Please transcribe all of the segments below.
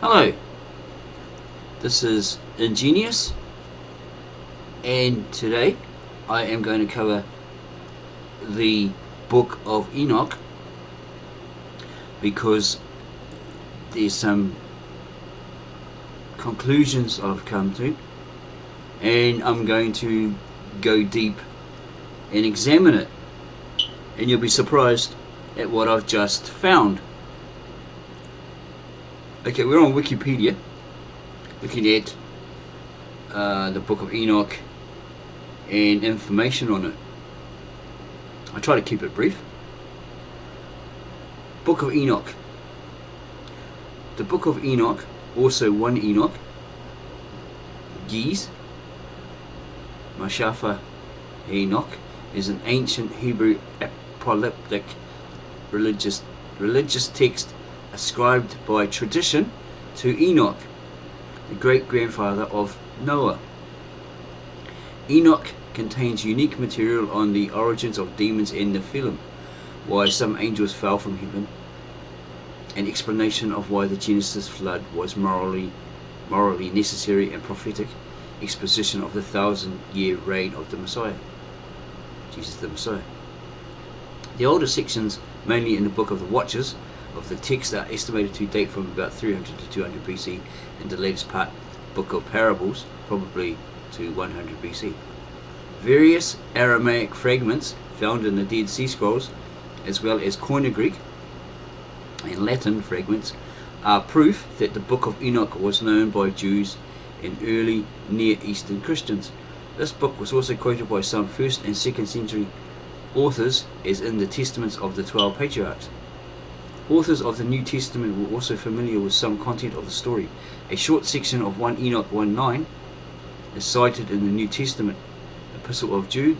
Hello, this is Ingenious, and today I am going to cover the Book of Enoch because there's some conclusions I've come to, and I'm going to go deep and examine it, and you'll be surprised at what I've just found. Okay, we're on Wikipedia looking at the Book of Enoch and information on it. I try to keep it brief. Book of Enoch. The Book of Enoch, also one Enoch, Giz, Mashafa Enoch, is an ancient Hebrew apocalyptic religious text ascribed by tradition to Enoch, the great-grandfather of Noah. Enoch contains unique material on the origins of demons and Nephilim, why some angels fell from heaven, an explanation of why the Genesis flood was morally necessary, and prophetic exposition of the 1,000-year reign of the Messiah, Jesus the Messiah. The older sections, mainly in the Book of the Watchers, of the text are estimated to date from about 300 to 200 BC, and the latest part, Book of Parables, probably to 100 BC. Various Aramaic fragments found in the Dead Sea Scrolls, as well as Koine Greek and Latin fragments, are proof that the Book of Enoch was known by Jews and early Near Eastern Christians. This book was also quoted by some 1st and 2nd century authors as in the testaments of the 12 patriarchs. Authors of the New Testament were also familiar with some content of the story. A short section of 1 Enoch 1:9 is cited in the New Testament Epistle of Jude,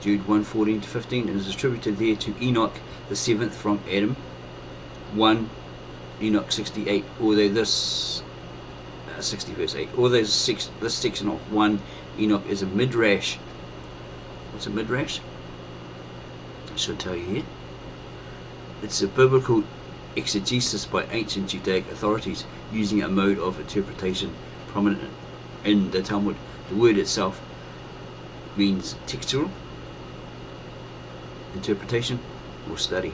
Jude 1:14-15, and is attributed there to Enoch the 7th from Adam. 1 Enoch 68, although this 60 verse 8, although this section of 1 Enoch is a midrash. What's a midrash? I should tell you here. It's a biblical exegesis by ancient Judaic authorities using a mode of interpretation prominent in the Talmud. The word itself means textual interpretation or study.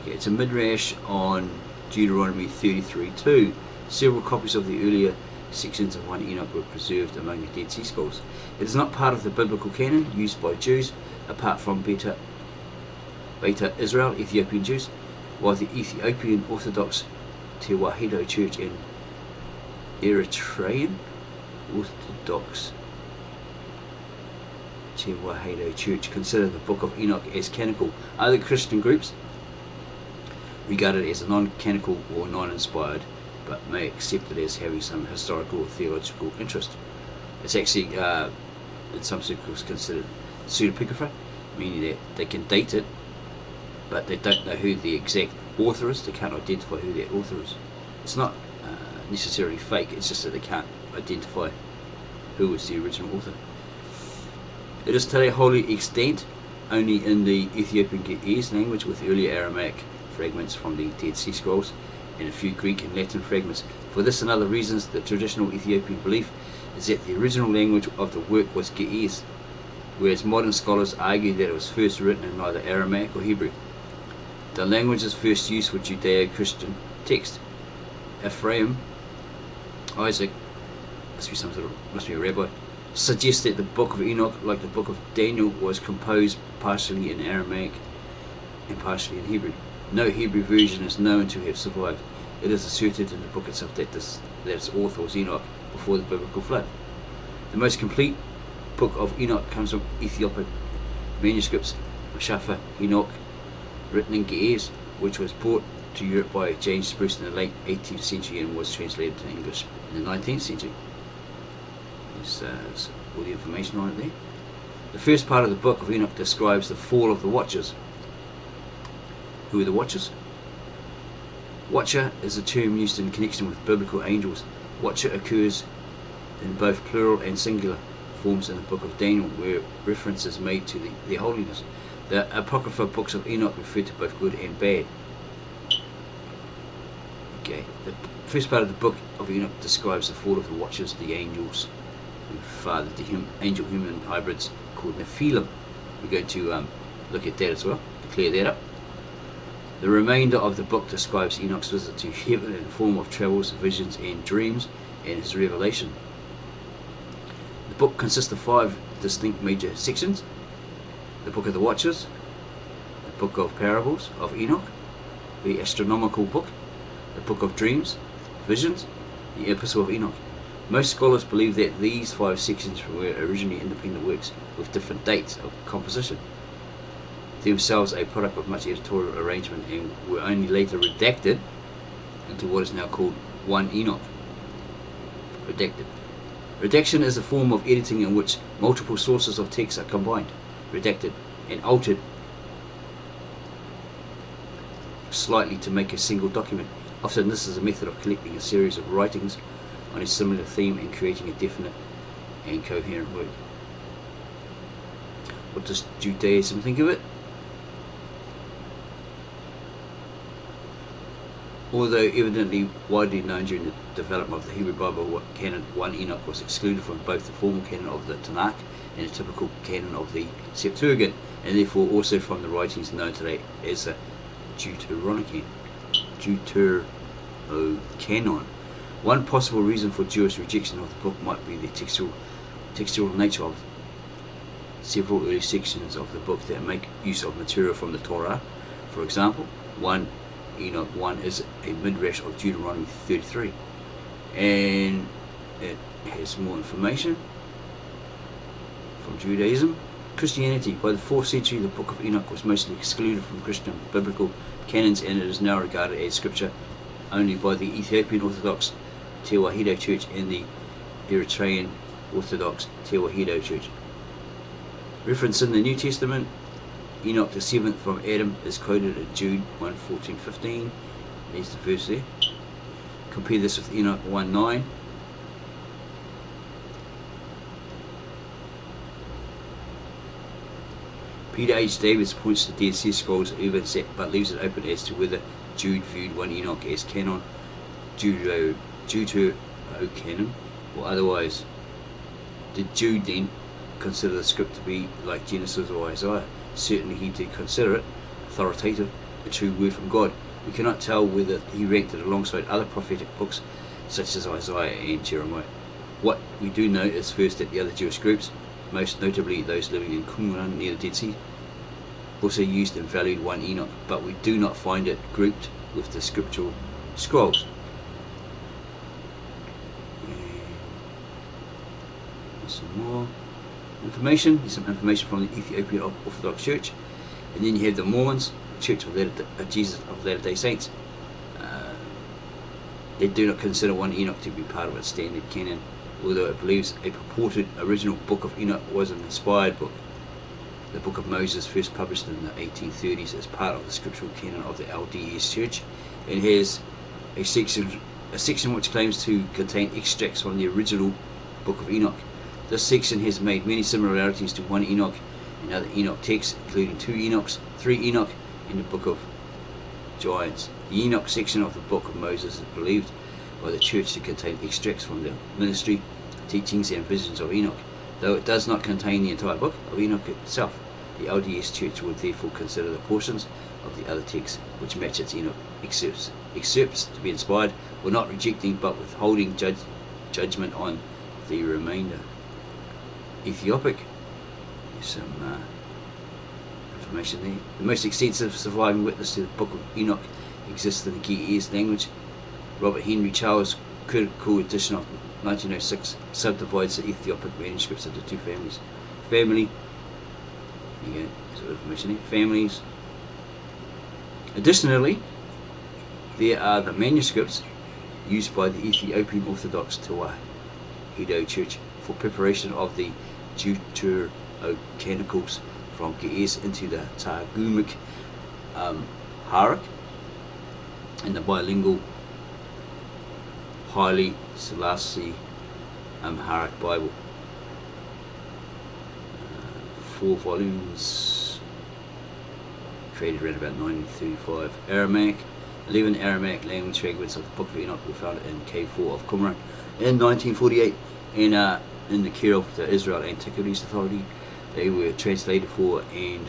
Okay, it's a midrash on Deuteronomy 33:2. Several copies of the earlier sections of 1 Enoch were preserved among the Dead Sea Scrolls. It is not part of the biblical canon used by Jews, apart from Beta Israel, Ethiopian Jews, while the Ethiopian Orthodox Tewahedo Church and Eritrean Orthodox Tewahedo Church consider the Book of Enoch as canonical. Other Christian groups regard it as a non-canonical or non-inspired, but may accept it as having some historical or theological interest. It's actually, in some circles, considered Pseudepigrapha, meaning that they can date it, but they don't know who the exact author is. They can't identify who that author is. It's not necessarily fake, it's just that they can't identify who was the original author. It is today wholly extant only in the Ethiopian Ge'ez language, with earlier Aramaic fragments from the Dead Sea Scrolls and a few Greek and Latin fragments. For this and other reasons, the traditional Ethiopian belief is that the original language of the work was Ge'ez, whereas modern scholars argue that it was first written in either Aramaic or Hebrew. The language's first use for Judeo-Christian text. Ephraim, Isaac, must be a rabbi, suggests that the Book of Enoch, like the Book of Daniel, was composed partially in Aramaic and partially in Hebrew. No Hebrew version is known to have survived. It is asserted in the book itself that its author was Enoch before the biblical flood. The most complete Book of Enoch comes from Ethiopian manuscripts, Mashafa Enoch, written in Ge'ez, which was brought to Europe by James Spruce in the late 18th century and was translated to English in the 19th century. There's all the information on it there. The first part of the Book of Enoch describes the fall of the Watchers. Who are the Watchers? Watcher is a term used in connection with biblical angels. Watcher occurs in both plural and singular forms in the Book of Daniel, where reference is made to their holiness. The Apocrypha books of Enoch refer to both good and bad. Okay, the first part of the Book of Enoch describes the fall of the Watchers, the angels who fathered the angel-human hybrids called Nephilim. We're going to look at that as well, to clear that up. The remainder of the book describes Enoch's visit to heaven in the form of travels, visions, and dreams, and his revelation. The book consists of 5 distinct major sections: the Book of the Watchers, the Book of Parables of Enoch, the Astronomical Book, the Book of Dreams, Visions, the Epistle of Enoch. Most scholars believe that these 5 sections were originally independent works with different dates of composition, themselves a product of much editorial arrangement, and were only later redacted into what is now called 1 Enoch. Redacted. Redaction is a form of editing in which multiple sources of text are combined, redacted, and altered slightly to make a single document. Often this is a method of collecting a series of writings on a similar theme and creating a definite and coherent work. What does Judaism think of it? Although evidently widely known during the development of the Hebrew Bible, canon 1 Enoch was excluded from both the formal canon of the Tanakh and the typical canon of the Septuagint, and therefore also from the writings known today as the Deuterocanon. One possible reason for Jewish rejection of the book might be the textual nature of several early sections of the book that make use of material from the Torah. For example, 1 Enoch 1 is a midrash of Deuteronomy 33, and it has more information from Judaism. Christianity. By the 4th century, the Book of Enoch was mostly excluded from Christian biblical canons, and it is now regarded as scripture only by the Ethiopian Orthodox Tewahedo Church and the Eritrean Orthodox Tewahedo Church. Reference in the New Testament: Enoch the 7th from Adam is quoted in Jude 1:14-15. There's the verse there. Compare this with Enoch 1:9. Peter H. Davids points to Dead Sea Scrolls but leaves it open as to whether Jude viewed 1 Enoch as canon, Deuterocanon, or otherwise. Did Jude then consider the script to be like Genesis or Isaiah? Certainly he did consider it authoritative, a true word from God. We cannot tell whether he ranked it alongside other prophetic books such as Isaiah and Jeremiah. What we do know is first that the other Jewish groups, most notably those living in Qumran near the Dead Sea, also used and valued 1 Enoch, but we do not find it grouped with the scriptural scrolls. Some more information. There's some information from the Ethiopian Orthodox Church, and then you have the Mormons, Church of Jesus of Latter-day Saints. They do not consider 1 Enoch to be part of its standard canon, although it believes a purported original Book of Enoch was an inspired book. The Book of Moses, first published in the 1830s, is part of the scriptural canon of the LDS Church, and has a section which claims to contain extracts from the original Book of Enoch. This section has made many similarities to 1 Enoch and other Enoch texts, including 2 Enochs, 3 Enoch, and the Book of Giants. The Enoch section of the Book of Moses is believed by the Church to contain extracts from the ministry, teachings, and visions of Enoch. Though it does not contain the entire Book of Enoch itself, the LDS Church would therefore consider the portions of the other texts which match its Enoch excerpts to be inspired, or not rejecting but withholding judgment on the remainder. Ethiopic. There's some information there. The most extensive surviving witness to the Book of Enoch exists in the Ge'ez language. Robert Henry Charles' critical edition of 1906 subdivides the Ethiopic manuscripts into 2 families. Family, again, sort of information here. Families. Additionally, there are the manuscripts used by the Ethiopian Orthodox Tewahedo Church for preparation of the Deuterocanonicals from Ge'ez into the Targumic Harak and the bilingual Haile Selassie Amharic Bible. 4 volumes, created around about 1935. Aramaic. 11 Aramaic language fragments of the Book of Enoch were found in Cave 4 of Qumran in 1948 and in the care of the Israel Antiquities Authority. They were translated for and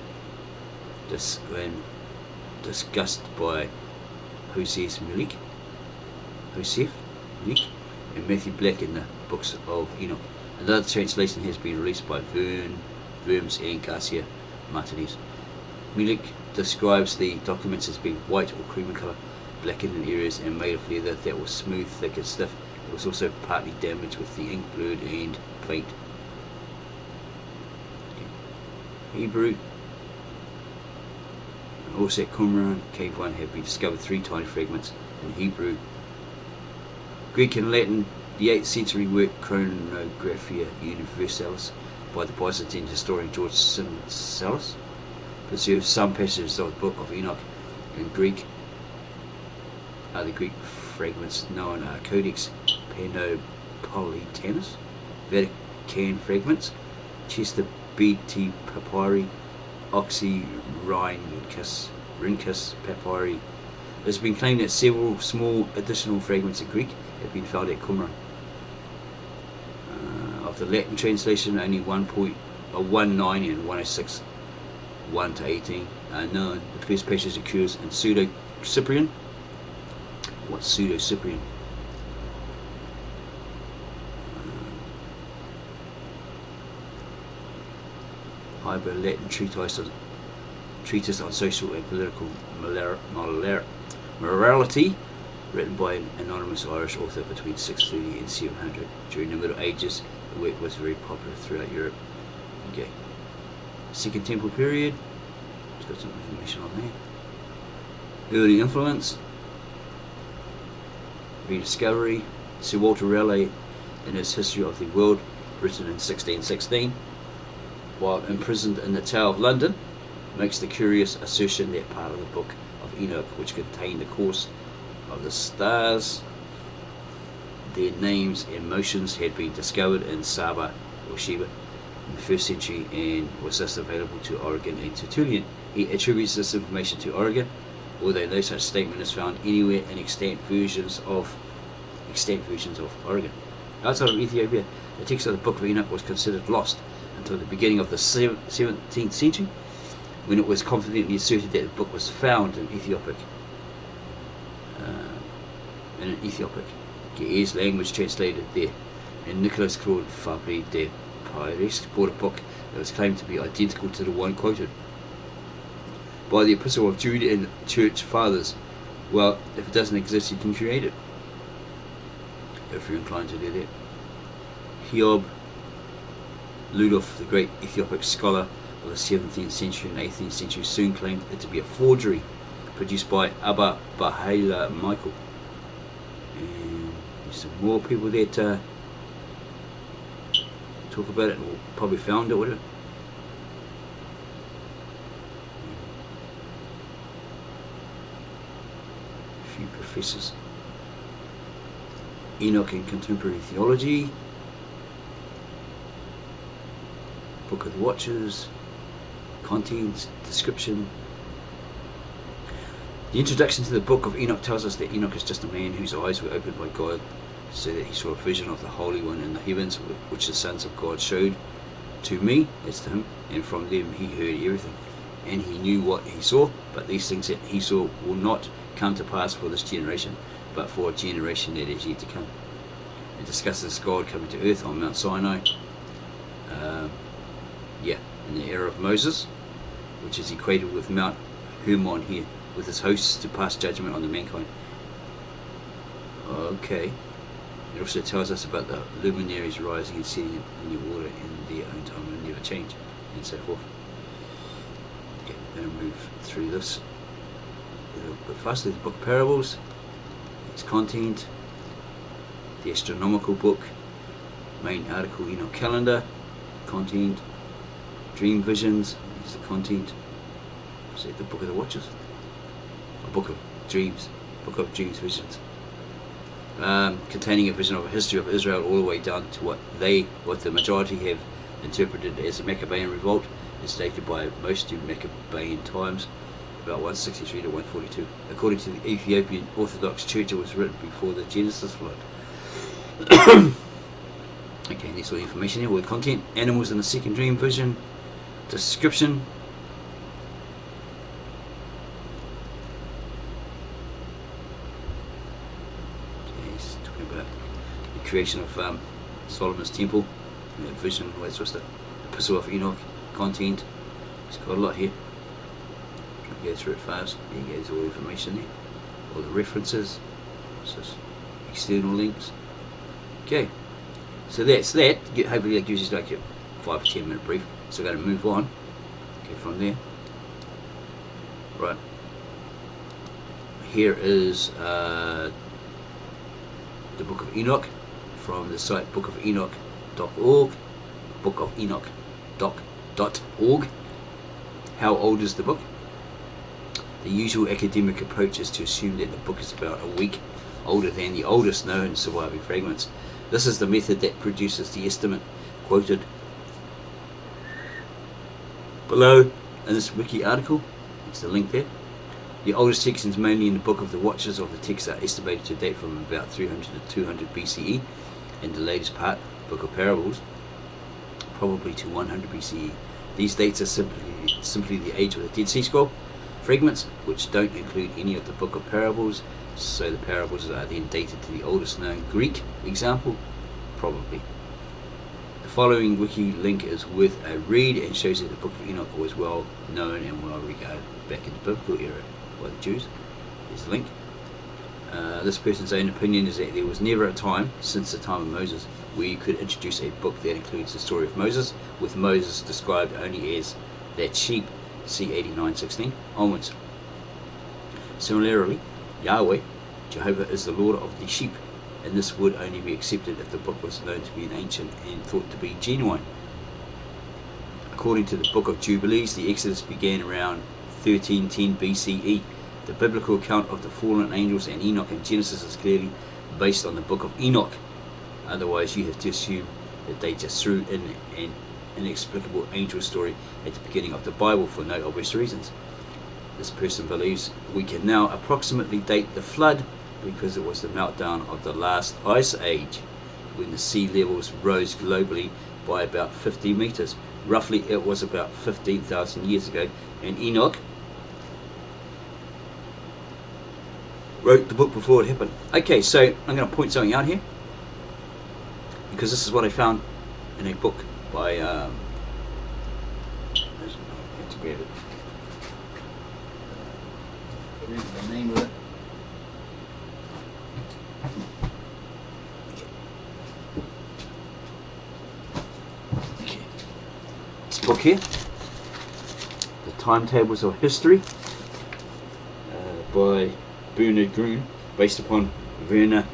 discussed by Joseph Malik and Matthew Black in the Books of Enoch. Another translation has been released by Worms and Garcia Martinez. Malik describes the documents as being white or cream in colour, blackened in areas, and made of leather that was smooth, thick and stiff. It was also partly damaged with the ink blurred and faint. Hebrew. Also at Qumran, Cave 1 have been discovered 3 tiny fragments in Hebrew, Greek and Latin. The 8th century work Chronographia Universalis by the Byzantine historian George Syncellus preserves some passages of the Book of Enoch in Greek. The Greek fragments known are Codex Panopolitanus, Vatican fragments, Chester Beatty Papyri, Oxyrhynchus Papyri. It has been claimed that several small additional fragments in Greek have been found at Qumran. Of the Latin translation, only 1.19 and 106, 1 to 18 are known. The first passage occurs in Pseudo-Cyprian. What's Pseudo-Cyprian? Hyper-Latin treatise on social and political morality, written by an anonymous Irish author between 630 and 700. During the Middle Ages, the work was very popular throughout Europe. Okay. Second Temple period. It's got some information on there. Early influence. Rediscovery. Sir Walter Raleigh, in his History of the World, written in 1616, while imprisoned in the Tower of London, makes the curious assertion that part of the Book of Enoch, which contained the course of the stars, their names and motions, had been discovered in Saba or Sheba in the 1st century and was thus available to Origen and Tertullian. He attributes this information to Origen, although no such statement is found anywhere in extant versions of Origen. Outside of Ethiopia, the text of the Book of Enoch was considered lost until the beginning of the 17th century, when it was confidently asserted that the book was found in Ethiopic. Ge'ez language translated there, and Nicholas Claude Fabry de Pires bought a book that was claimed to be identical to the one quoted by the Epistle of Jude and Church Fathers. Well, if it doesn't exist, you can create it, if you're inclined to do that. Hiob Ludolf, the great Ethiopic scholar of the 17th century and 18th century, soon claimed it to be a forgery produced by Abba Bahala Michael. And there's some more people that talk about it, or probably found it, whatever. A few professors. Enoch in Contemporary Theology, Book of the Watchers, contents, description. The introduction to the Book of Enoch tells us that Enoch is just a man whose eyes were opened by God, so that he saw a vision of the Holy One in the heavens, which the sons of God showed to me, that's to him, and from them he heard everything. And he knew what he saw, but these things that he saw will not come to pass for this generation, but for a generation that is yet to come. It discusses God coming to earth on Mount Sinai, in the era of Moses, which is equated with Mount Hermon here, with his hosts to pass judgment on the mankind. Okay. It also tells us about the luminaries rising and setting in the order in their own time and never change, and so forth. Okay, I'm going to move through this a little bit faster. The Book of Parables, its content, the astronomical book, main article, Enoch calendar, content, dream visions, is the content. Is it the Book of the Watchers? A Book of Dreams, visions. Containing a vision of a history of Israel all the way down to what the majority have interpreted as the Maccabean revolt, is dated by most to Maccabean times. about 163 to 142. According to the Ethiopian Orthodox Church, it was written before the Genesis flood. Okay, there's all the information here. Word content, animals in the second dream vision, description. Okay, it's talking about the creation of Solomon's temple, vision, all that sort of stuff. Epistle of Enoch, content. It's got a lot here. Try to go through it fast. There you go, there's all the information there. All the references. This is external links. Okay. So that's that. Hopefully that gives you like a 5 to 10 minute brief. So we're going to move on. Okay, from there. Right. Here is the Book of Enoch from the site bookofenoch.org. bookofenoch.org. How old is the book? The usual academic approach is to assume that the book is about a week older than the oldest known surviving fragments. This is the method that produces the estimate quoted below in this wiki article. It's the link there. The oldest sections, mainly in the Book of the Watchers of the text, are estimated to date from about 300 to 200 BCE, and the latest part, Book of Parables, probably to 100 BCE. These dates are simply the age of the Dead Sea Scroll fragments, which don't include any of the Book of Parables, so the parables are then dated to the oldest known Greek example, probably. The following wiki link is worth a read and shows that the Book of Enoch was well known and well regarded back in the biblical era by the Jews. Here's the link. This person's own opinion is that there was never a time, since the time of Moses, where you could introduce a book that includes the story of Moses, with Moses described only as that sheep, c. 89:16 onwards. Similarly, Yahweh, Jehovah, is the Lord of the sheep, and this would only be accepted if the book was known to be an ancient and thought to be genuine. According to the Book of Jubilees, the Exodus began around 1310 BCE. The biblical account of the fallen angels and Enoch in Genesis is clearly based on the Book of Enoch. Otherwise, you have to assume that they just threw in an inexplicable angel story at the beginning of the Bible for no obvious reasons. This person believes we can now approximately date the flood because it was the meltdown of the last ice age, when the sea levels rose globally by about 50 meters. Roughly, it was about 15,000 years ago, and Enoch wrote the book before it happened. Okay, so I'm going to point something out here, because this is what I found in a book by I have to grab it. The name of it. Okay. This book here, The Timetables of History, by Bernard Grun, based upon Werner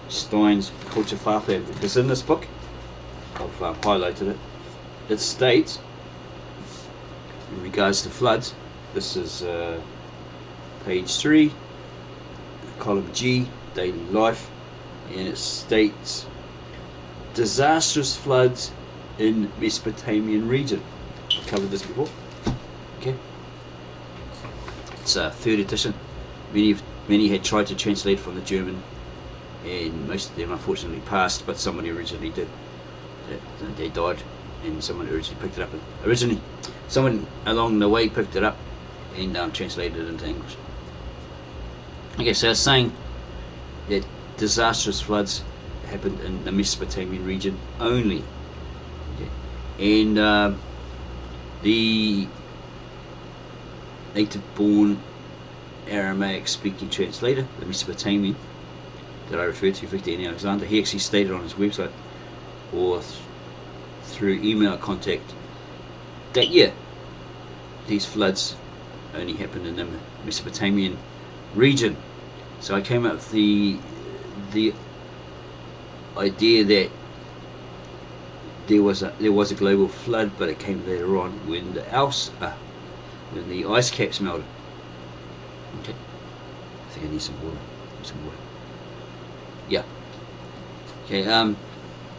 Stein's Culture Farfab. Because in this book, I've highlighted it, it states, in regards to floods, this is page 3, column G, daily life, and it states disastrous floods in Mesopotamian region. I've covered this before. Okay, it's a 3rd edition. Many had tried to translate from the German, and most of them unfortunately passed, but somebody originally did. They died, and someone originally picked it up. Someone along the way picked it up and translated it into English. Okay, so it's saying that disastrous floods happened in the Mesopotamian region only. Okay. And the native-born Aramaic-speaking translator, the Mesopotamian, that I referred to, Victor N. Alexander, he actually stated on his website, or through email contact, that these floods only happened in the Mesopotamian region. So I came up with the idea that there was a global flood, but it came later on when the ice caps melted. Okay, I think I need some water. Yeah. Okay. And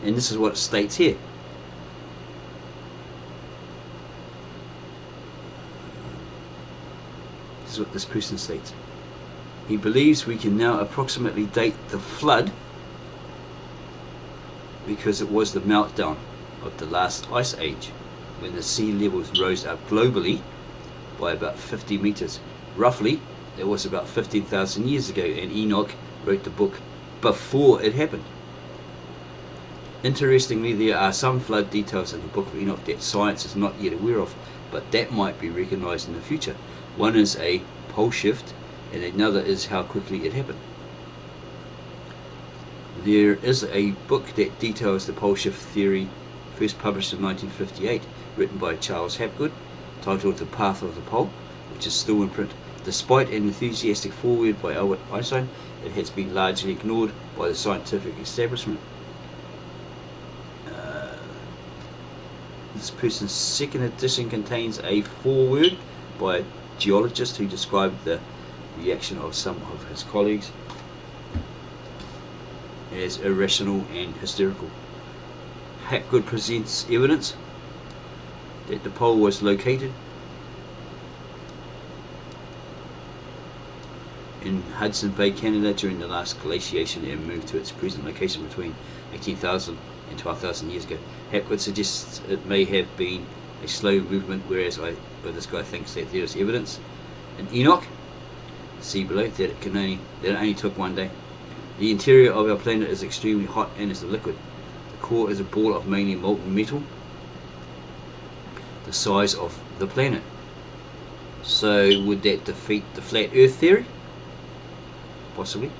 this is what it states here. is what this person states. He believes we can now approximately date the flood because it was the meltdown of the last ice age, when the sea levels rose up globally by about 50 meters. Roughly, it was about 15,000 years ago, and Enoch wrote the book before it happened. Interestingly, there are some flood details in the Book of Enoch that science is not yet aware of, but that might be recognized in the future. One is a pole shift, and another is how quickly it happened. There is a book that details the pole shift theory, first published in 1958, written by Charles Hapgood, titled The Path of the Pole, which is still in print. Despite an enthusiastic foreword by Albert Einstein, it has been largely ignored by the scientific establishment. This person's second edition contains a foreword by a geologist who described the reaction of some of his colleagues as irrational and hysterical. Hapgood presents evidence that the pole was located in Hudson Bay, Canada during the last glaciation and moved to its present location between 18,000 and 12,000 years ago. Hapgood suggests it may have been a slow movement, whereas this guy thinks that there is evidence in Enoch, see below, that it only took one day. The interior of our planet is extremely hot and is a liquid. The core is a ball of mainly molten metal, the size of the planet. So would that defeat the flat Earth theory? Possibly.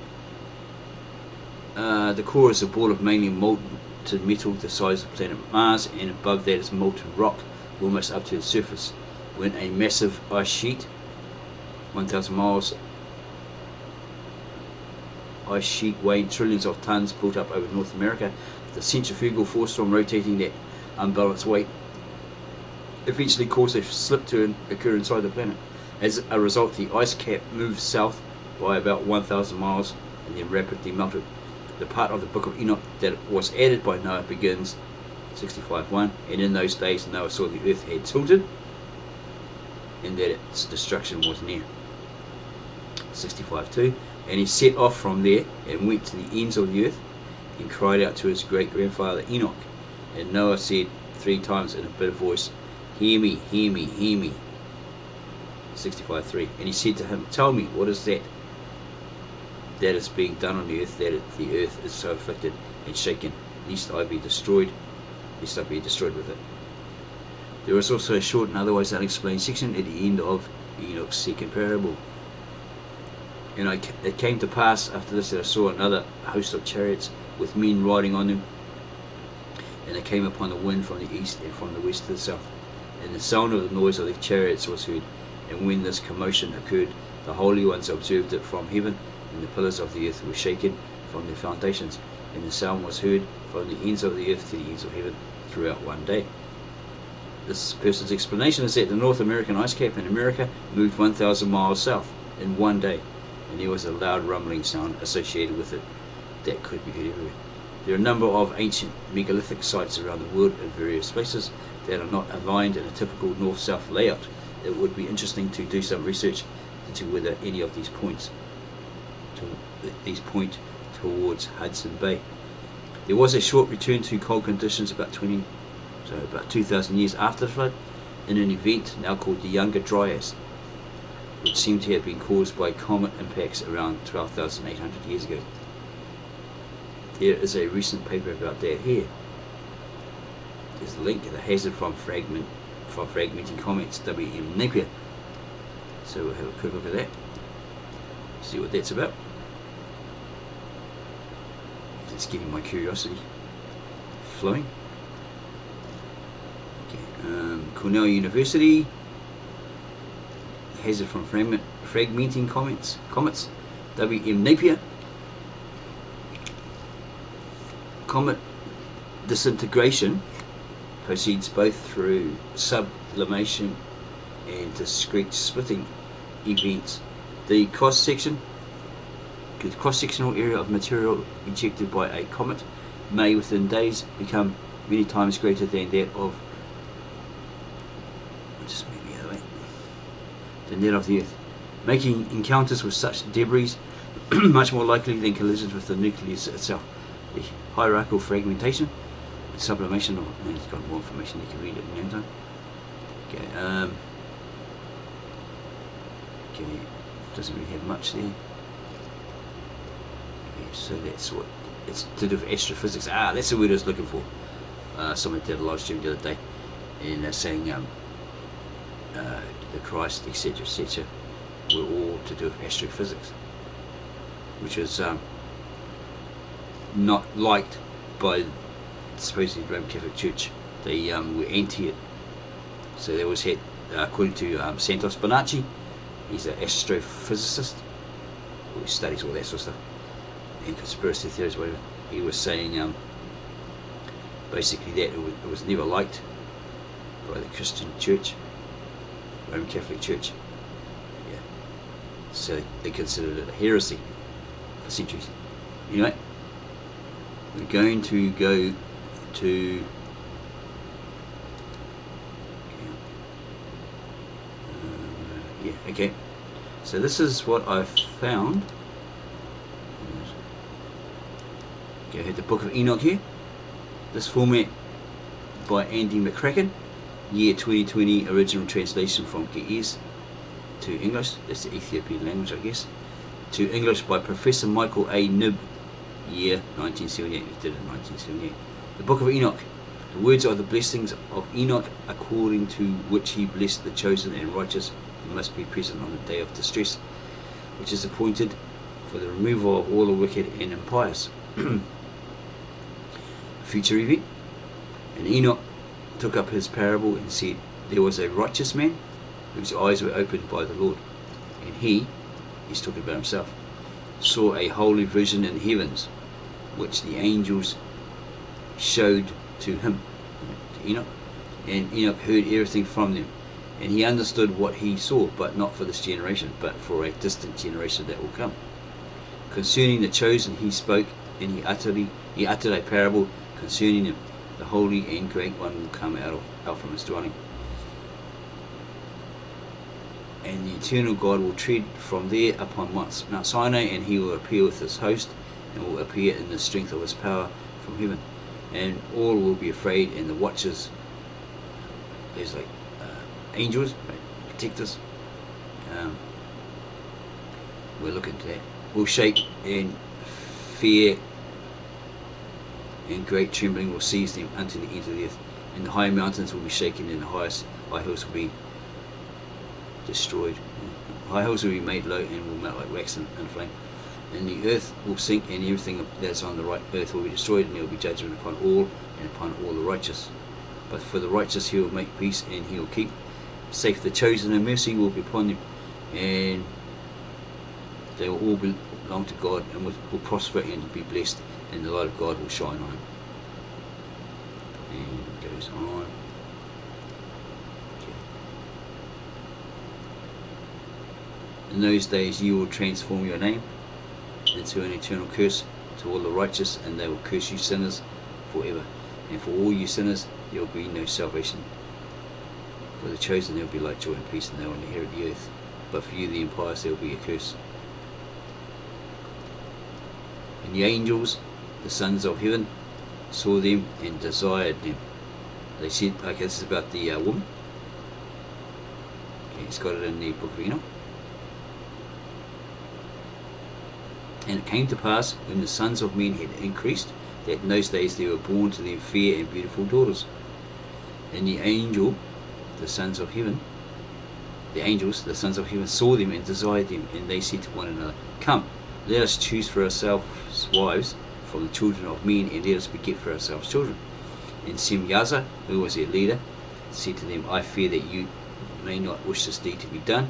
The core is a ball of mainly molten metal, the size of planet Mars, and above that is molten rock, almost up to the surface. When a massive ice sheet, 1,000 miles, ice sheet weighing trillions of tons, built up over North America, the centrifugal force from rotating that unbalanced weight eventually caused a slip to occur inside the planet. As a result, the ice cap moved south by about 1,000 miles and then rapidly melted. The part of the Book of Enoch that was added by Noah begins 65:1, and in those days Noah saw the earth had tilted and that its destruction was near. 65:2, and he set off from there and went to the ends of the earth and cried out to his great-grandfather Enoch. And Noah said 3 times in a bitter voice, "Hear me, hear me, hear me." 65:3, and he said to him, "Tell me, what is that is being done on the earth, that the earth is so afflicted and shaken, lest I be destroyed with it." There is also a short and otherwise unexplained section at the end of Enoch's second parable. And it came to pass after this that I saw another host of chariots with men riding on them, and they came upon the wind from the east and from the west to the south. And the sound of the noise of the chariots was heard. And when this commotion occurred, the holy ones observed it from heaven, and the pillars of the earth were shaken from their foundations, and the sound was heard from the ends of the earth to the ends of heaven throughout one day. This person's explanation is that the North American ice cap in America moved 1,000 miles south in one day, and there was a loud rumbling sound associated with it that could be heard everywhere. There are a number of ancient megalithic sites around the world in various places that are not aligned in a typical north-south layout. It would be interesting to do some research into whether any of these point towards Hudson Bay. There was a short return to cold conditions about 2,000 years after the flood, in an event now called the Younger Dryas, which seemed to have been caused by comet impacts around 12,800 years ago. There is a recent paper about that here. There's a link to the hazard from fragmenting comments, W.M. Napier. So we'll have a quick look at that, see what that's about. It's getting my curiosity flowing. Okay. Cornell University, hazard from fragmenting comets, W.M. Napier. Comet disintegration proceeds both through sublimation and discrete splitting events. The cross-sectional area of material ejected by a comet may within days become many times greater than that of the Earth. making encounters with such debris much more likely than collisions with the nucleus itself. The hierarchical fragmentation, the sublimation of, and it's got more information, you can read it in your own time. Okay, okay, doesn't really have much there. Okay, so that's what it's to do with astrophysics. That's the word I was looking for. Someone did a live stream the other day, and they're saying the Christ, etc., etc., were all to do with astrophysics, which was not liked by supposedly the Roman Catholic Church. They were anti it. So they always had, according to Santos Bonacci, he's an astrophysicist who studies all that sort of stuff, and conspiracy theories, whatever. He was saying basically that it was never liked by the Christian Church, Roman Catholic Church. Yeah. So they considered it a heresy for centuries. Anyway, we're going to go to okay, so this is what I've found. Okay, I had the Book of Enoch here. This format by Andy McCracken, year 2020, original translation from Ge'ez to English. That's the Ethiopian language, I guess. To English by Professor Michael A. Knibb, year 1978. He did it in 1978. The Book of Enoch. The words are the blessings of Enoch, according to which he blessed the chosen and righteous who must be present on the day of distress, which is appointed for the removal of all the wicked and impious. Future event. And Enoch took up his parable and said, there was a righteous man whose eyes were opened by the Lord, and he's talking about himself, saw a holy vision in the heavens, which the angels showed to him, to Enoch, and Enoch heard everything from them, and he understood what he saw, but not for this generation, but for a distant generation that will come. Concerning the chosen he spoke, and he uttered a parable concerning him. The holy and great one will come out from his dwelling, and the eternal God will tread from there upon Mount Sinai, and he will appear with his host, and will appear in the strength of his power from heaven, and all will be afraid, and the watchers, there's like angels, right, protectors, we'll look into that, will shake, and fear and great trembling will seize them unto the end of the earth, and the high mountains will be shaken, and the high hills will be destroyed. High hills will be made low and will melt like wax in flame, and the earth will sink, and everything that's on the right earth will be destroyed, and there will be judgment upon all, and upon all the righteous. But for the righteous he will make peace, and he will keep safe the chosen, and mercy will be upon them, and they will all belong to God, and will prosper and be blessed, and the light of God will shine on him. And it goes on. Okay. In those days you will transform your name into an eternal curse to all the righteous, and they will curse you sinners forever. And for all you sinners there will be no salvation. For the chosen there will be light, joy and peace, and they will inherit the earth. But for you the impious there will be a curse. And the angels, the sons of heaven, saw them and desired them. They said, okay, this is about the woman. Okay, it's got it in the Book of Enoch. And it came to pass, when the sons of men had increased, that in those days there were born to them fair and beautiful daughters. And the angels, the sons of heaven, saw them and desired them, and they said to one another, come, let us choose for ourselves wives from the children of men, and let us beget for ourselves children. And Semyaza, who was their leader, said to them, I fear that you may not wish this deed to be done,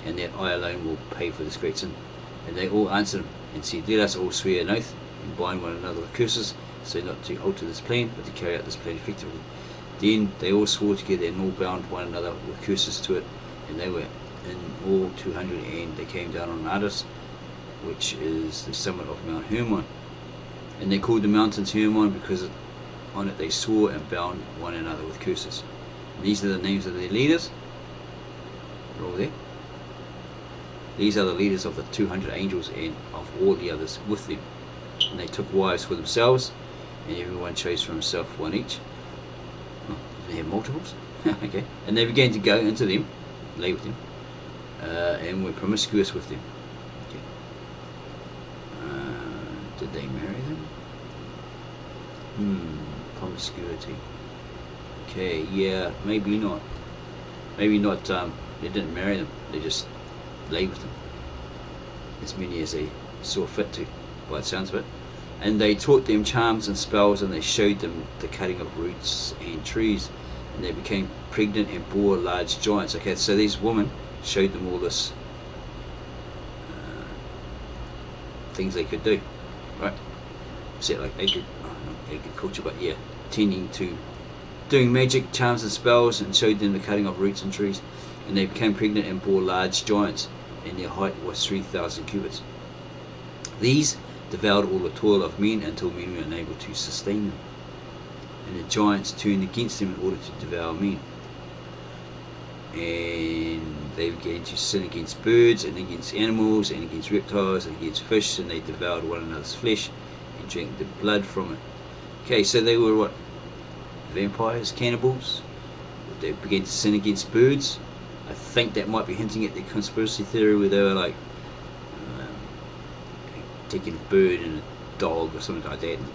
and that I alone will pay for this great sin. And they all answered him and said, let us all swear an oath and bind one another with curses, so not to alter this plan, but to carry out this plan effectively. Then they all swore together and all bound one another with curses to it, and they were in all 200, and they came down on Ardis, which is the summit of Mount Hermon. And they called the mountains Hermon because on it they swore and bound one another with curses. And these are the names of their leaders. They're all there. These are the leaders of the 200 angels and of all the others with them. And they took wives for themselves, and everyone chose for himself one each. Oh, they have multiples? Okay. And they began to go into them, lay with them, and were promiscuous with them. Okay. Did they marry them? Promiscuity. Okay, yeah, maybe not. Maybe not, they didn't marry them, they just lay with them. As many as they saw fit to, by the sounds of it. And they taught them charms and spells, and they showed them the cutting of roots and trees. And they became pregnant and bore large giants. Okay, so these women showed them all this things they could do, right? So like agriculture, but yeah, tending to doing magic, charms and spells, and showed them the cutting of roots and trees. And they became pregnant and bore large giants, and their height was 3,000 cubits. These devoured all the toil of men until men were unable to sustain them. And the giants turned against them in order to devour men. And they began to sin against birds, and against animals, and against reptiles, and against fish, and they devoured one another's flesh, and drank the blood from it. Okay, so they were what? Vampires, cannibals. They began to sin against birds. I think that might be hinting at the conspiracy theory where they were like taking a bird and a dog or something like that, and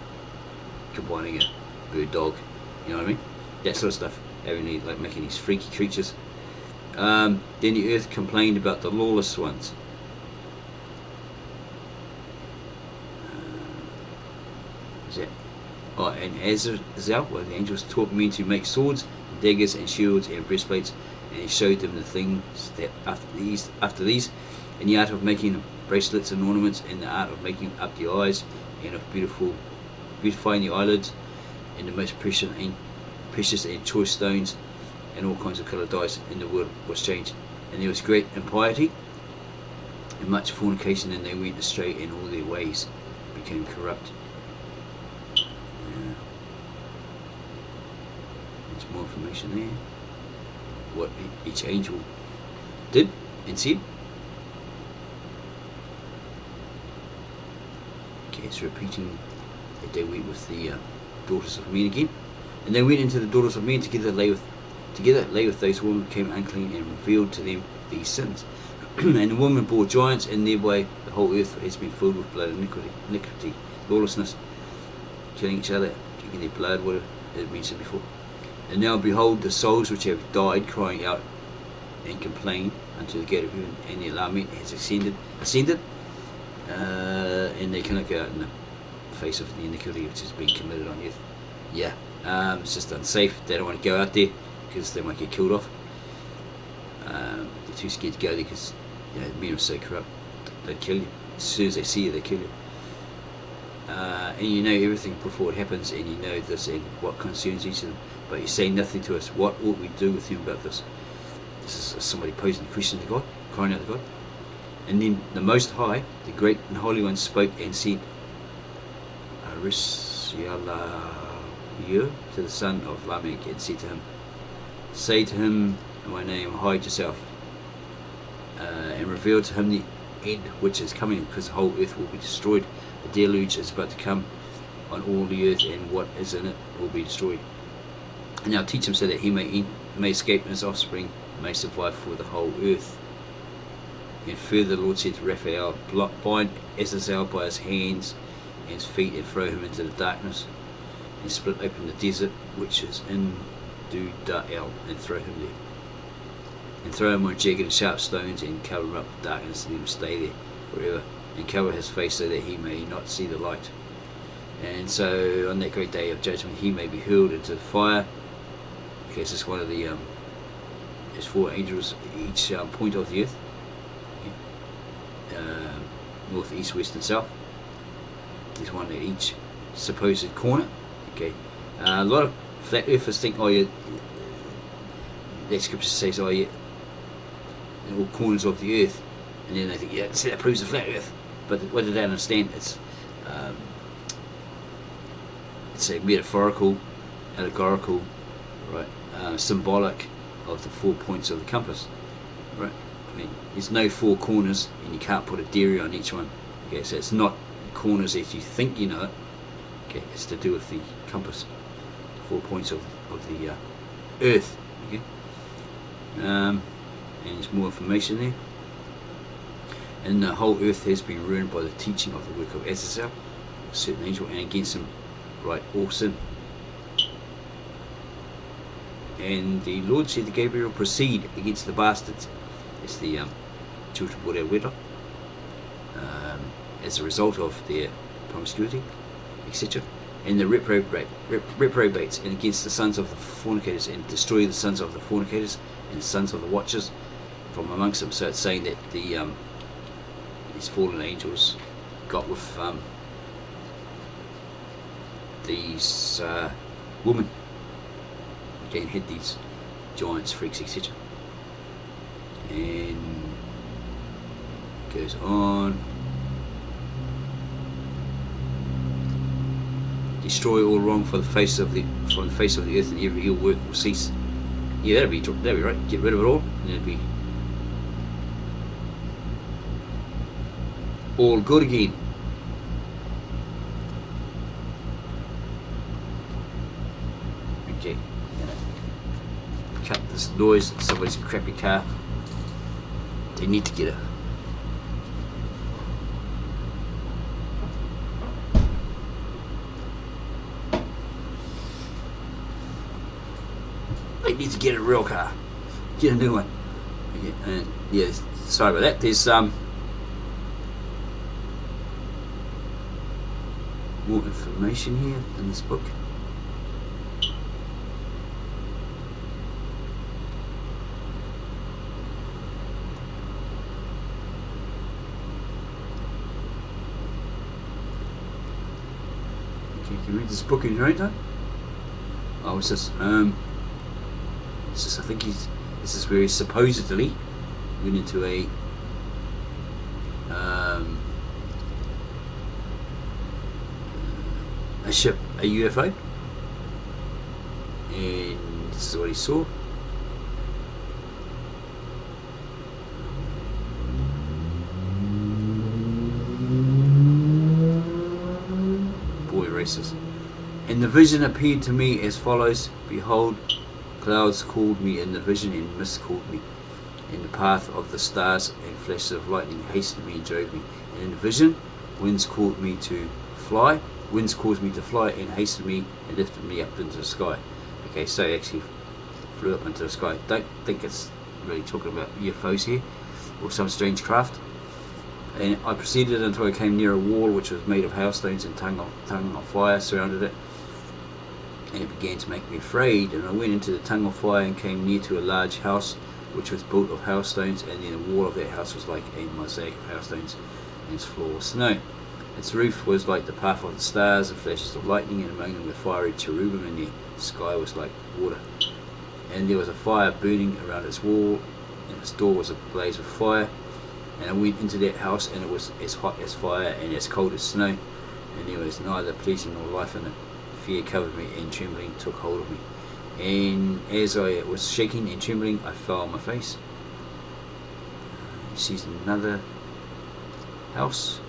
combining a bird dog, you know what I mean? That sort of stuff, having like making these freaky creatures. Then the earth complained about the lawless ones. Is that? Oh, and Azazel, well, the angels taught men to make swords, daggers, and shields, and breastplates, and he showed them the things that after these, in the art of making bracelets and ornaments, and the art of making up the eyes, and of beautifying the eyelids, and the most precious and choice stones, and all kinds of coloured dyes in the world was changed. And there was great impiety and much fornication, and they went astray in all their ways, became corrupt. There's more information there. What each angel did and said. Okay, it's repeating that they went with the daughters of men again. And they went into the daughters of men together, lay with those women, became unclean, and revealed to them these sins. And the woman bore giants, and thereby the whole earth has been filled with blood, iniquity, lawlessness, killing each other, drinking their blood, what it mentioned before. And now behold, the souls which have died, crying out and complain unto the gate of heaven, and the lament has ascended, and they cannot go out in the face of the iniquity which has been committed on earth. Yeah, it's just unsafe. They don't want to go out there because they might get killed off. They're too scared to go there because men are so corrupt. They kill you as soon as they see you. They kill you. And you know everything before it happens, and you know this and what concerns each of them, but you say nothing to us. What ought we do with him about this? This is somebody posing a question to God, crying out to God. And then the Most High, the Great and Holy One, spoke and said, Arisyalahu, to the son of Lamech, and said to him, say to him in my name, hide yourself, and reveal to him the end which is coming, because the whole earth will be destroyed. The deluge is about to come on all the earth, and what is in it will be destroyed. And now teach him so that he may escape, and his offspring may survive for the whole earth. And further the Lord said to Raphael, bind Azazel by his hands and his feet, and throw him into the darkness, and split open the desert which is in Dudael, and throw him there. And throw him on jagged and sharp stones, and cover him up with darkness, and let him stay there forever, and cover his face so that he may not see the light. And so on that great day of judgment he may be hurled into the fire. Okay, so it's one of the there's 4 angels each point of the earth, north, east, west and south. There's one at each supposed corner. Okay, a lot of flat earthers think, oh yeah, that scripture says, oh yeah, in all corners of the earth, and then they think, yeah, see, that proves the flat earth. But what do they understand? It's a metaphorical, allegorical, right, symbolic of the 4 points of the compass, right? there's no four corners, and you can't put a dairy on each one. Okay, so it's not corners as you think you know it. Okay, it's to do with the compass, 4 points of the earth. Okay, and there's more information there. And the whole earth has been ruined by the teaching of the work of Azazel, a certain angel, and against him write all sin. And the Lord said to Gabriel, proceed against the bastards. It's the children born out of wedlock, as a result of their promiscuity, etc. And the reprobates, and against the sons of the fornicators, and destroy the sons of the fornicators and the sons of the watchers from amongst them. So it's saying that these fallen angels got with these women. Again, had these giants, freaks, etc. And goes on. Destroy all wrong from the face of the earth, and every ill work will cease. Yeah, that'd be right. Get rid of it all, and it'd be all good again. Okay. Cut this noise. Somebody's crappy car. They need to get it. They need to get a real car. Get a new one. Okay, and yeah, sorry about that. There's more information here in this book. Okay, you can read this book in your own time. Oh, what's this? I think this is where he supposedly went into a ship, a UFO, and this is what he saw. Boy, racist. And the vision appeared to me as follows: behold, clouds called me in the vision, and mist called me. In the path of the stars and flashes of lightning hastened me and drove me. And in the vision, winds caused me to fly. Winds caused me to fly and hastened me and lifted me up into the sky. Okay, so he actually flew up into the sky. Don't think it's really talking about UFOs here or some strange craft. And I proceeded until I came near a wall which was made of hailstones, and tongue of fire surrounded it. And it began to make me afraid, and I went into the tongue of fire and came near to a large house which was built of hailstones, and then the wall of that house was like a mosaic of hailstones, and its floor was snow. Its roof was like the path of the stars and flashes of lightning, and among them were fiery cherubim, and the sky was like water. And there was a fire burning around its wall, and its door was ablaze with fire. And I went into that house, and it was as hot as fire and as cold as snow, and there was neither pleasure nor life in it. Fear covered me, and trembling took hold of me. And as I was shaking and trembling, I fell on my face. He sees another house.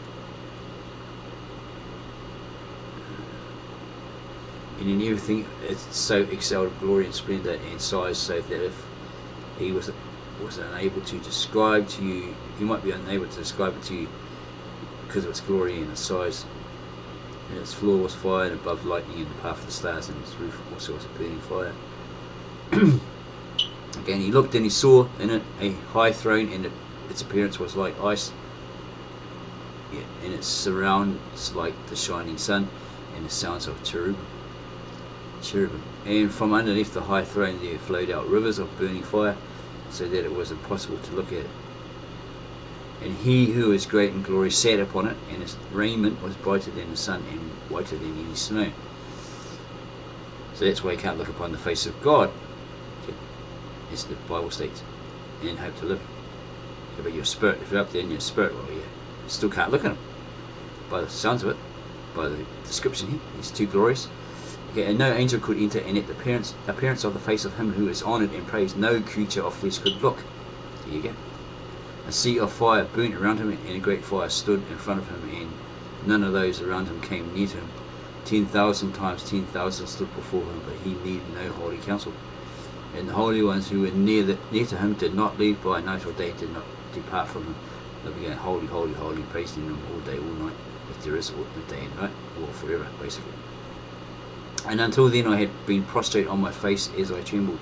And in everything it so excelled glory and splendour and size, so that if he was unable to describe to you, he might be unable to describe it to you because of its glory and its size. And its floor was fire, and above lightning, in the path of the stars, and its roof also was a burning fire. Again he looked, and he saw in it a high throne, and its appearance was like ice, and its surrounds like the shining sun, and the sounds of cherubim. And from underneath the high throne there flowed out rivers of burning fire, so that it was impossible to look at it. And he who is great in glory sat upon it, and his raiment was brighter than the sun and whiter than any snow. So that's why you can't look upon the face of God, as the Bible states, and hope to live. But your spirit, if you're up there in your spirit, well, you still can't look at him. By the sounds of it, by the description here, he's too glorious. Okay, and no angel could enter, and at the appearance of the face of him who is honoured and praised, no creature of flesh could look. There you go. A sea of fire burnt around him, and a great fire stood in front of him, and none of those around him came near to him. 10,000 times 10,000 stood before him, but he needed no holy counsel. And the holy ones who were near to him did not leave by night or day, did not depart from him. They began, holy, holy, holy, praising him all day, all night, if there is a day and night, or forever, basically. And until then I had been prostrate on my face as I trembled.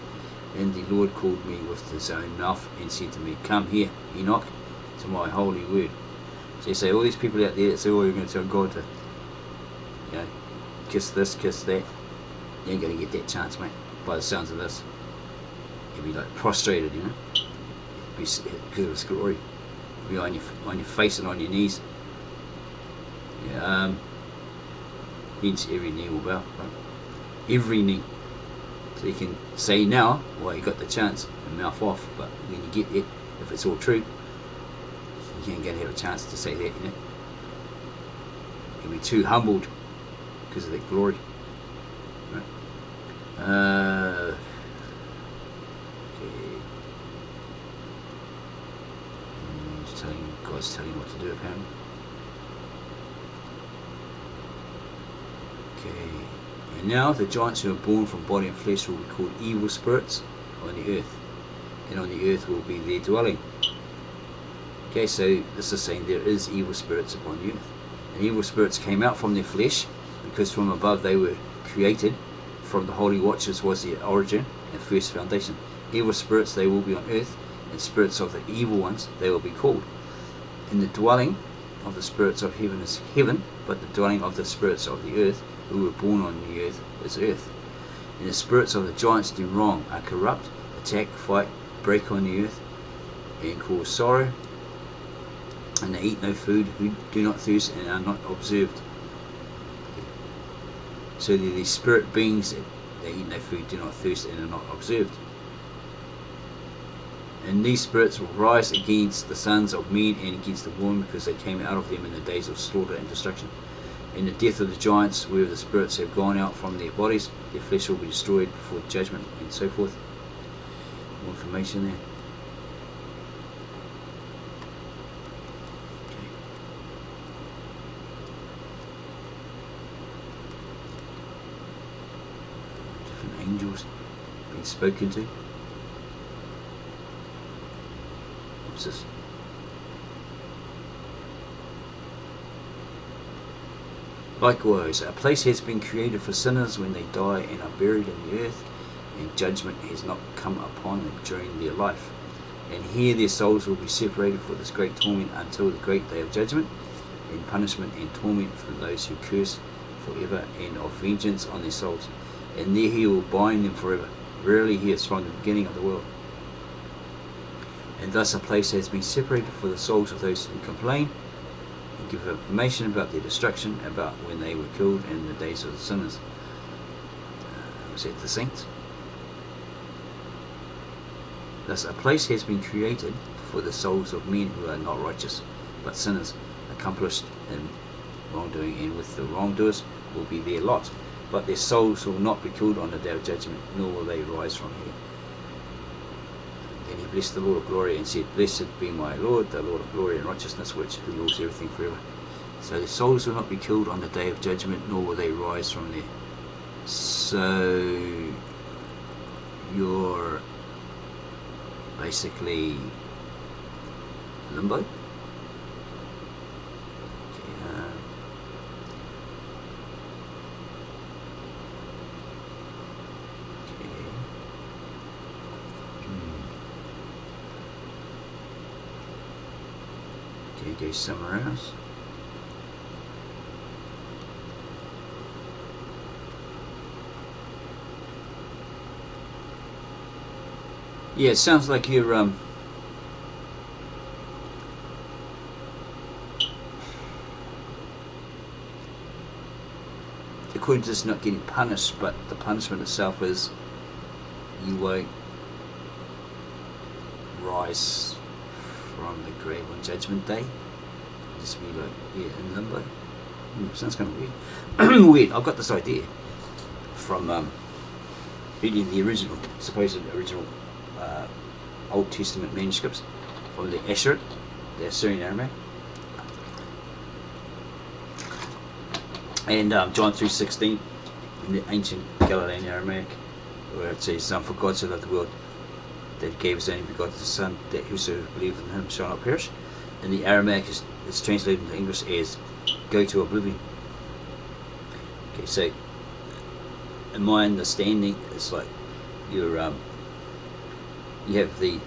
And the Lord called me with his own mouth and said to me, come here, Enoch, to my holy word. So you say, all these people out there that say, oh, you're going to tell God to, kiss this, kiss that. You ain't going to get that chance, mate, by the sounds of this. You'll be like prostrated, because of his glory. You'll be on your face and on your knees. Hence every knee will bow, right? Every knee. So you can say now, well, you got the chance, and mouth off, but when you get it, if it's all true, you ain't going to have a chance to say that, You'll be too humbled because of that glory. Right? Okay. God's telling you what to do, apparently. Okay. And now the giants who are born from body and flesh will be called evil spirits on the earth, and on the earth will be their dwelling. Okay, so this is saying there is evil spirits upon the earth. And evil spirits came out from their flesh, because from above they were created. From the holy watchers was their origin and first foundation. Evil spirits they will be on earth, and spirits of the evil ones they will be called. And the dwelling of the spirits of heaven is heaven, but the dwelling of the spirits of the earth who were born on the earth is earth. And the spirits of the giants do wrong, are corrupt, attack, fight, break on the earth, and cause sorrow. And they eat no food, who do not thirst, and are not observed. So they're these spirit beings that they eat no food, do not thirst, and are not observed. And these spirits will rise against the sons of men and against the woman, because they came out of them in the days of slaughter and destruction. In the death of the giants, where the spirits have gone out from their bodies, their flesh will be destroyed before judgment, and so forth. More information there. Different angels being spoken to. What's this? Likewise, a place has been created for sinners when they die and are buried in the earth, and judgment has not come upon them during their life. And here their souls will be separated for this great torment until the great day of judgment, and punishment and torment for those who curse forever, and of vengeance on their souls. And there he will bind them forever. Verily he is from the beginning of the world. And thus a place has been separated for the souls of those who complain, and give information about their destruction, about when they were killed in the days of the sinners. Was that the saints? Thus a place has been created for the souls of men who are not righteous, but sinners, accomplished in wrongdoing, and with the wrongdoers will be their lot. But their souls will not be killed on the day of judgment, nor will they rise from here. Then he blessed the Lord of glory and said, Blessed be my Lord, the Lord of glory and righteousness, which rules everything forever. So their souls will not be killed on the day of judgment, nor will they rise from there. So you're basically limbo. Go somewhere else. Yeah, it sounds like you're according to this, not getting punished, but the punishment itself is you won't rise from the grave on Judgment Day. Just be like, in limbo. Sounds kind of weird. Weird. I've got this idea from reading the supposed original Old Testament manuscripts, from the Assyrian, the Assyrian Aramaic. And John 3:16 in the ancient Galilean Aramaic, where it says, "For God so loved the world that he gave his only begotten Son, that whoso believeth in him shall not perish." And the Aramaic is translated into English as "go to oblivion." Okay, so in my understanding, it's like you have the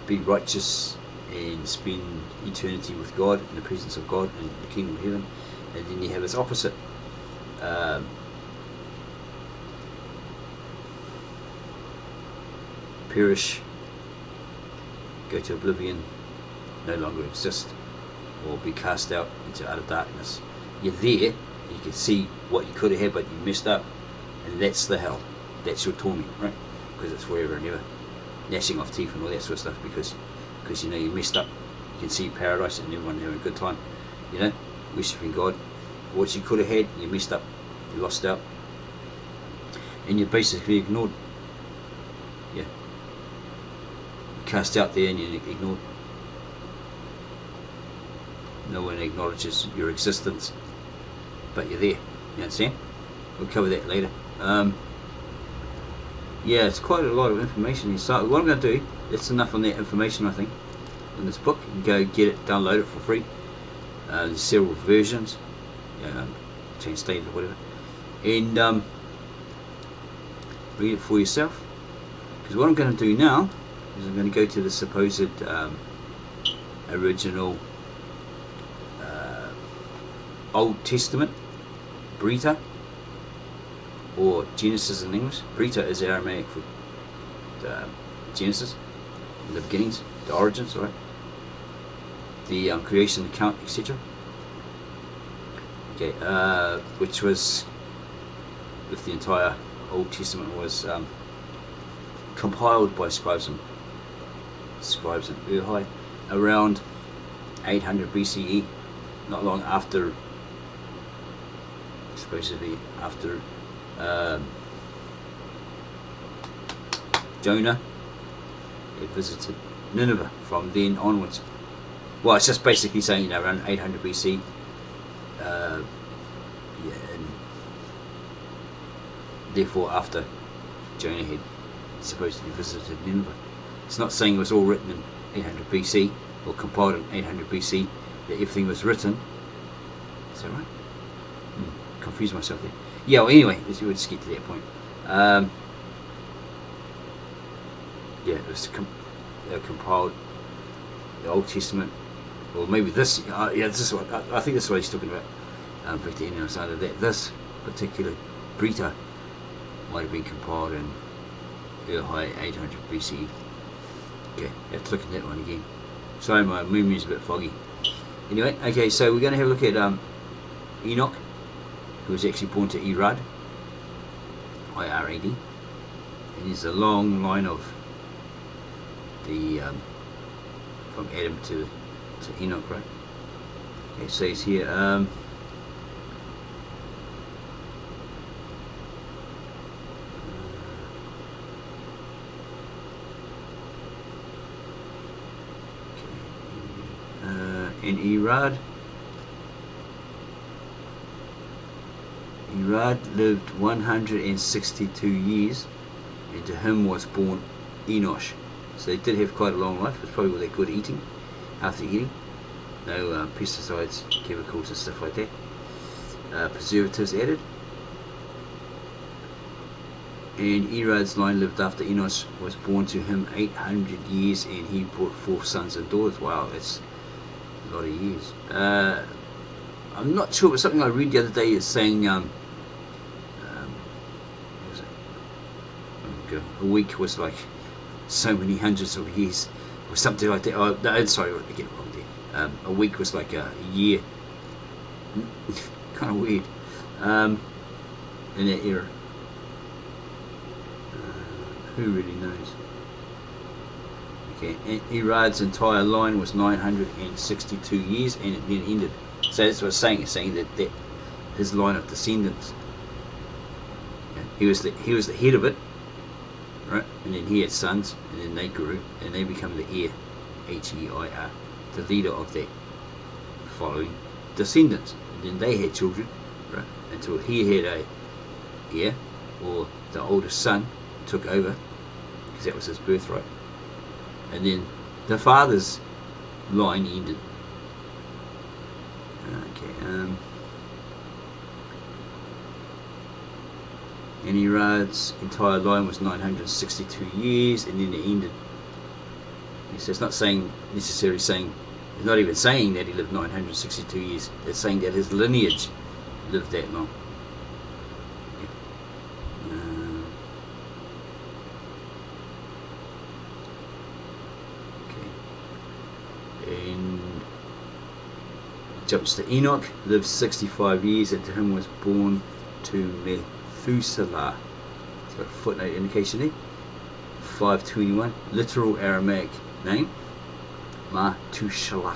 be righteous and spend eternity with God in the presence of God in the kingdom of heaven, and then you have its opposite. Perish, go to oblivion, no longer exist, or be cast out into utter darkness. You're there, you can see what you could have had, but you messed up, and that's the hell. That's your torment, right? Because it's forever and ever, gnashing off teeth and all that sort of stuff. Because you know you messed up. You can see paradise and everyone having a good time, you know, worshiping God. What you could have had, you messed up, you lost out, and you're basically ignored. Yeah, cast out there and you're ignored. No one acknowledges your existence, but you're there. You understand? We'll cover that later. Yeah, it's quite a lot of information. So what I'm going to do, that's enough on that information, I think, in this book. You can go get it, download it for free. There's several versions, translated or whatever, and read it for yourself. Because what I'm going to do now is I'm going to go to the supposed original Old Testament Breetah, or Genesis in English. Breetah is Aramaic for Genesis, the beginnings, the origins, right? The creation account, etc. Okay, which was, with the entire Old Testament, was compiled by scribes in Ur around 800 BCE, not long after, supposedly after Jonah had visited Nineveh. From then onwards, well, it's just basically saying, you know, around 800 BC, and therefore after Jonah had supposedly visited Nineveh. It's not saying it was all written in 800 BC or compiled in 800 BC, that everything was written. Is that right? Confused myself there. Yeah, well, anyway, we'll just get to that point. Yeah, it was compiled, the Old Testament, or maybe this. Yeah, this is what I think. This is what he's talking about. Back to the end side of that, this particular Breetah might have been compiled in Ur 800 BCE. Okay, I have to look at that one again. Sorry, my memory is a bit foggy. Anyway, okay, so we're going to have a look at Enoch, who was actually born to Irad, I-R-A-D, and there's a long line of the from Adam to Enoch, right? It says here, in Irad lived 162 years, and to him was born Enoch. So they did have quite a long life. It's probably with their good eating, healthy eating, no pesticides, chemicals and stuff like that, preservatives added. And Irad's line lived after Enoch was born to him 800 years, and he brought forth sons and daughters. Wow, that's a lot of years. I'm not sure, but something I read the other day is saying what was it? A week was like so many hundreds of years, or something like that. Oh, no, sorry, I get it wrong there. A week was like a year. Kind of weird. In that era. Who really knows? Okay, and Irad's entire line was 962 years, and it then ended. So that's what it's saying. It's saying that his line of descendants, he was the head of it, right? And then he had sons, and then they grew, and they become the heir, H-E-I-R, the leader of that following descendants. And then they had children, right? Until he had a heir, or the oldest son took over, because that was his birthright. And then the father's line ended. Okay. And Erad's entire line was 962 years, and then it ended. So it's not saying necessarily saying, it's not even saying that he lived 962 years. It's saying that his lineage lived that long. Okay. And jumps to Enoch, lived 65 years, and to him was born to Methuselah. It's got a footnote indication there. 521, literal Aramaic name, Methuselah.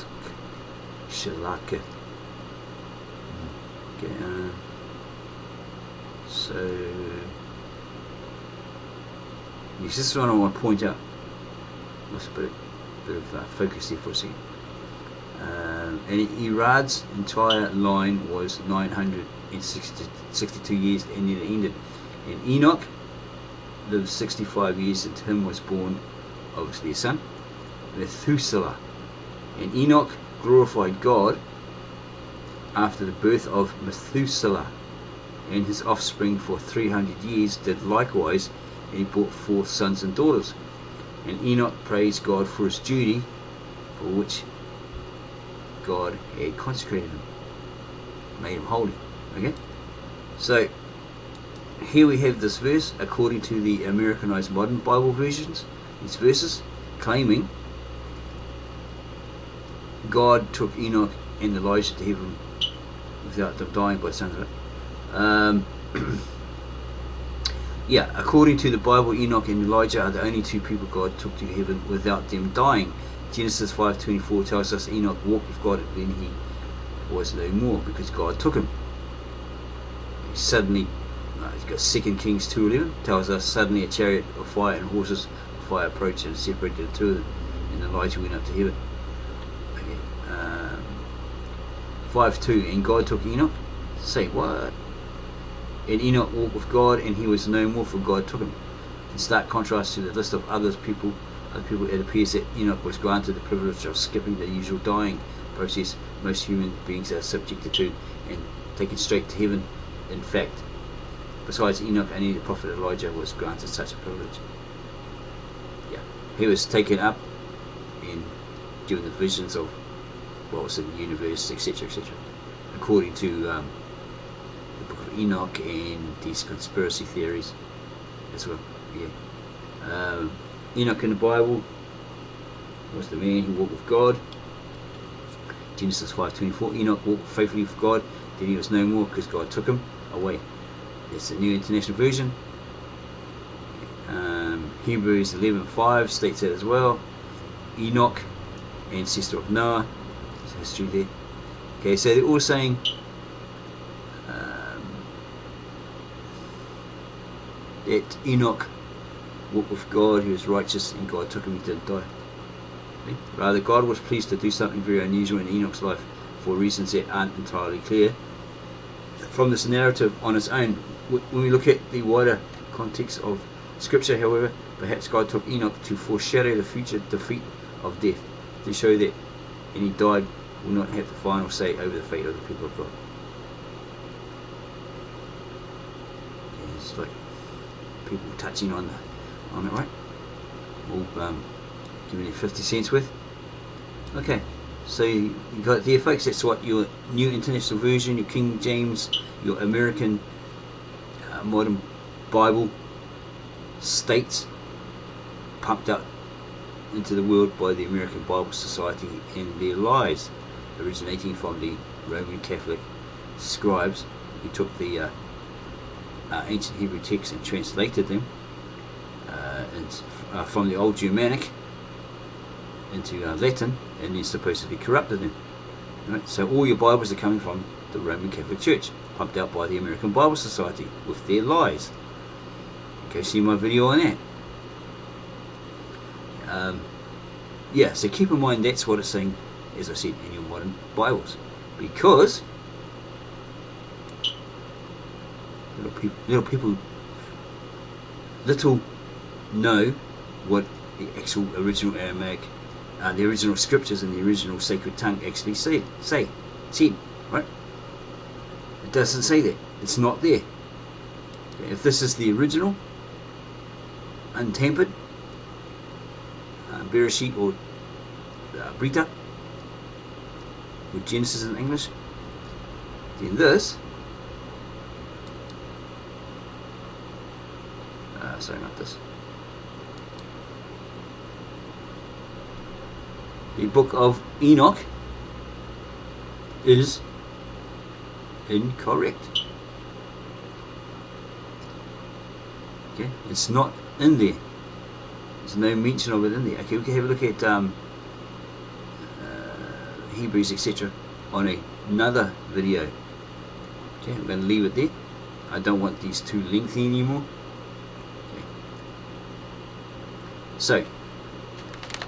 Okay, so this is what I want to point out. Let's put a bit of focus here for a second. And Erad's entire line was 962 years, and then it ended. And Enoch lived 65 years, and to him was born, obviously, a son, Methuselah. And Enoch glorified God after the birth of Methuselah, and his offspring for 300 years did likewise, and he brought forth sons and daughters. And Enoch praised God for his duty, for which God had consecrated him, made him holy. Okay, so here we have this verse according to the Americanized modern Bible versions. These verses claiming God took Enoch and Elijah to heaven without them dying, by the sound of it. Yeah, according to the Bible, Enoch and Elijah are the only two people God took to heaven without them dying. Genesis 5:24 tells us Enoch walked with God, and then he was no more because God took him. Suddenly, he's got 2 Kings 2:11 tells us suddenly a chariot of fire and horses of fire approached and separated the two of them, and Elijah went up to heaven. Okay. 5:2, and God took Enoch. Say what? And Enoch walked with God, and he was no more, for God took him. In stark contrast to the list of other people, it appears that Enoch was granted the privilege of skipping the usual dying process most human beings are subjected to, and taken straight to heaven. In fact, besides Enoch, only the prophet Elijah was granted such a privilege. Yeah, he was taken up and given the visions of what was in the universe, etc., etc., according to the Book of Enoch and these conspiracy theories as well. Yeah. Enoch in the Bible was the man who walked with God. Genesis 5:24. Enoch walked faithfully with God, then he was no more because God took him away. That's the New International Version. Hebrews 11:5 states that as well. Enoch, ancestor of Noah. There's history there. Okay, so they're all saying that Enoch walked with God, he was righteous, and God took him, he didn't die. Okay? Rather, God was pleased to do something very unusual in Enoch's life for reasons that aren't entirely clear from this narrative on its own. When we look at the wider context of Scripture, however, perhaps God took Enoch to foreshadow the future defeat of death, to show that any died will not have the final say over the fate of the people of God. It's like people touching on it, right? All giving you 50 cents worth. Okay, so you got it there, folks. That's what your New International Version, your King James, your American Modern Bible states, pumped up into the world by the American Bible Society and their lies, originating from the Roman Catholic scribes who took the ancient Hebrew texts and translated them from the old Germanic into Latin, and then supposedly corrupted them. Right? So all your Bibles are coming from the Roman Catholic Church, pumped out by the American Bible Society with their lies. Go see my video on that. Yeah, so keep in mind that's what it's saying, as I said, in your modern Bibles, because little know what the actual original Aramaic, the original scriptures and the original sacred tongue actually said, right? It doesn't say that. It's not there. If this is the original, untampered, Bereshit or Breetah, with Genesis in English, then this, sorry, not this, the Book of Enoch is incorrect. Okay, it's not in there. There's no mention of it in there. Okay, we can have a look at Hebrews, etc. on another video. Okay, I'm going to leave it there. I don't want these too lengthy anymore. Okay. So,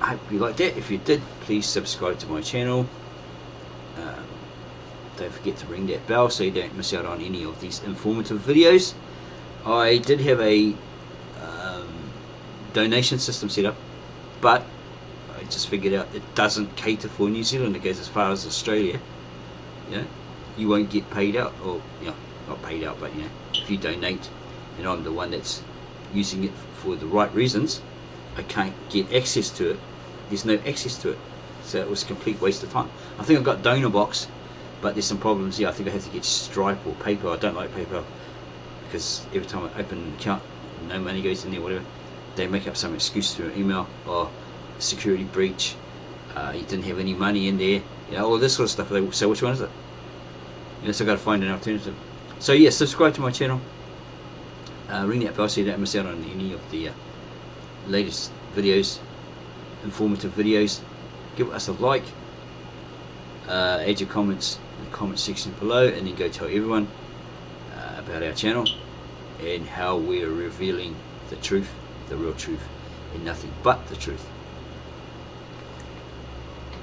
I hope you liked that. If you did, please subscribe to my channel. Don't forget to ring that bell so you don't miss out on any of these informative videos. I did have a donation system set up, but I just figured out it doesn't cater for New Zealand. It goes as far as Australia. You won't get paid out, or not paid out, but if you donate and I'm the one that's using it for the right reasons, I can't get access to it. There's no access to it, so it was a complete waste of time. I think I've got donor box, but there's some problems here. I think I have to get Stripe or PayPal. I don't like PayPal because every time I open an account, no money goes in there, whatever. They make up some excuse through an email, or security breach, you didn't have any money in there, all this sort of stuff. So which one is it? So I've got to find an alternative. So yeah, subscribe to my channel, ring that bell so you don't miss out on any of the latest videos, informative videos. Give us a like, add your comments in the comment section below, and then go tell everyone about our channel and how we're revealing the truth, the real truth, and nothing but the truth.